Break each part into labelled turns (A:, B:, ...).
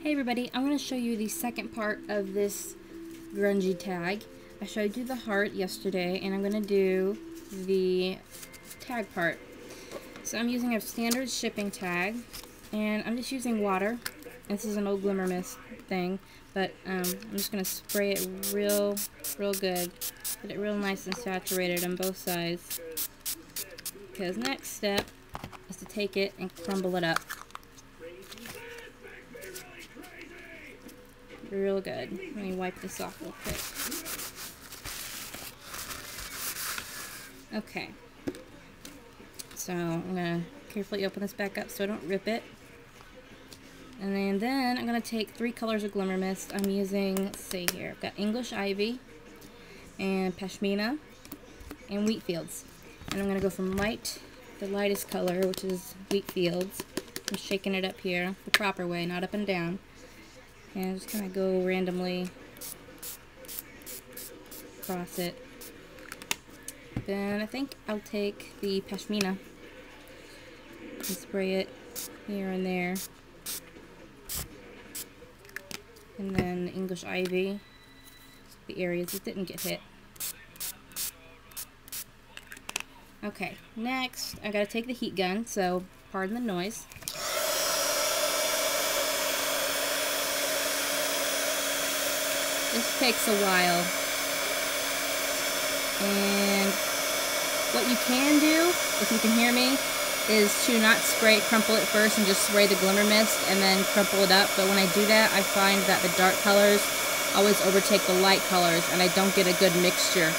A: Hey everybody, I'm going to show you the second part of this grungy tag. I showed you the heart yesterday and I'm going to do the tag part. So I'm using a standard shipping tag and I'm just using water. This is an old Glimmer mist thing, but I'm just going to spray it real good. Get it real nice and saturated on both sides. Because next step is to take it and crumble it up. Real good. Let me wipe this off real quick. Okay. So I'm going to carefully open this back up so I don't rip it. And then I'm going to take 3 colors of Glimmer Mist. I'm using, let's see here, I've got English Ivy and Pashmina and Wheat Fields. And I'm going to go from light, the lightest color, which is Wheat Fields. I'm shaking it up here the proper way, not up and down. And just kind of go randomly across it. Then I think I'll take the Pashmina and spray it here and there. And then the English Ivy, the areas that didn't get hit. Okay, next I gotta take the heat gun, so pardon the noise. This takes a while, and what you can do, if you can hear me, is to not spray it, crumple it first and just spray the Glimmer Mist and then crumple it up. But when I do that, I find that the dark colors always overtake the light colors and I don't get a good mixture.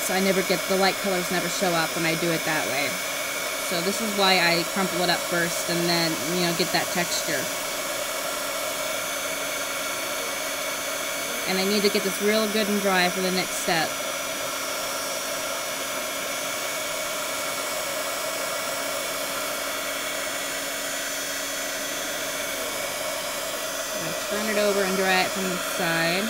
A: So the light colors never show up when I do it that way. So this is why I crumple it up first and then, get that texture. And I need to get this real good and dry for the next step. I'll turn it over and dry it from the side.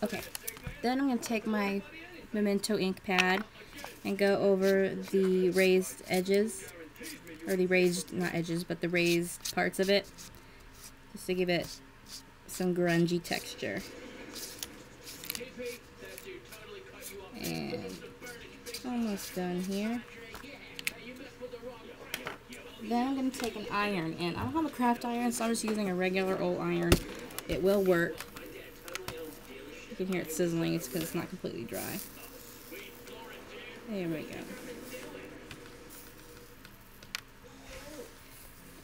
A: Okay, then I'm going to take my Memento ink pad and go over the raised edges, or the raised, not edges, but the raised parts of it, just to give it some grungy texture. And almost done here. Then I'm going to take an iron, and I don't have a craft iron, so I'm just using a regular old iron. It will work. You can hear it sizzling, it's because it's not completely dry. There we go.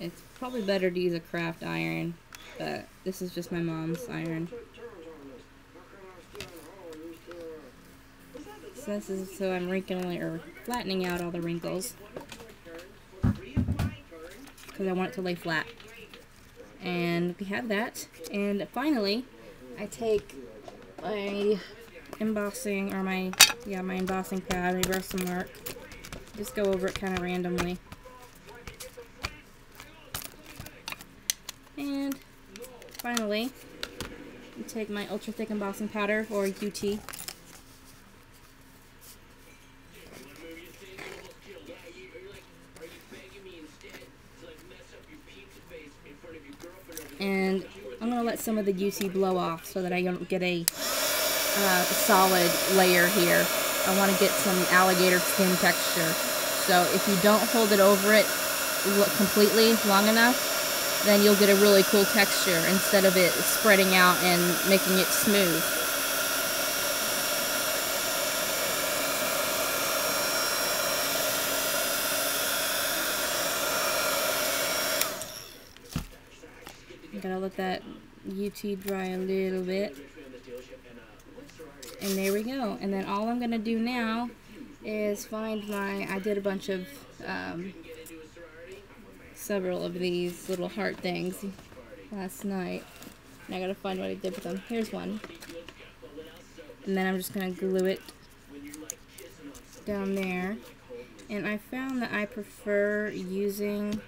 A: It's probably better to use a craft iron, but this is just my mom's iron. So this is so I'm wrinkling or flattening out all the wrinkles because I want it to lay flat. And we have that. And finally, I take my embossing, or my embossing pad, reverse some mark. Just go over it kind of randomly. And finally, I take my ultra thick embossing powder, or UT. And I'm going to let some of the UT blow off so that I don't get a solid layer here. I want to get some alligator skin texture. So if you don't hold it over it completely long enough, then you'll get a really cool texture instead of it spreading out and making it smooth. I'm gonna let that UT dry a little bit. And there we go. And then all I'm going to do now is find I did a bunch of, several of these little heart things last night. And I got to find what I did with them. Here's one. And then I'm just going to glue it down there. And I found that I prefer using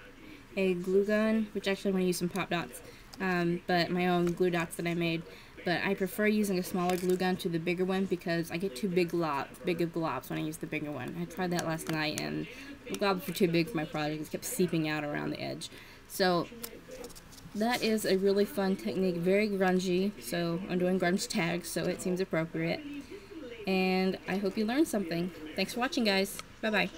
A: a glue gun, which actually I'm going to use some pop dots, but my own glue dots that I made. But I prefer using a smaller glue gun to the bigger one because I get too big of globs when I use the bigger one. I tried that last night and the globs were too big for my project. It kept seeping out around the edge. So that is a really fun technique, very grungy. So I'm doing grunge tags, so it seems appropriate. And I hope you learned something. Thanks for watching, guys. Bye-bye.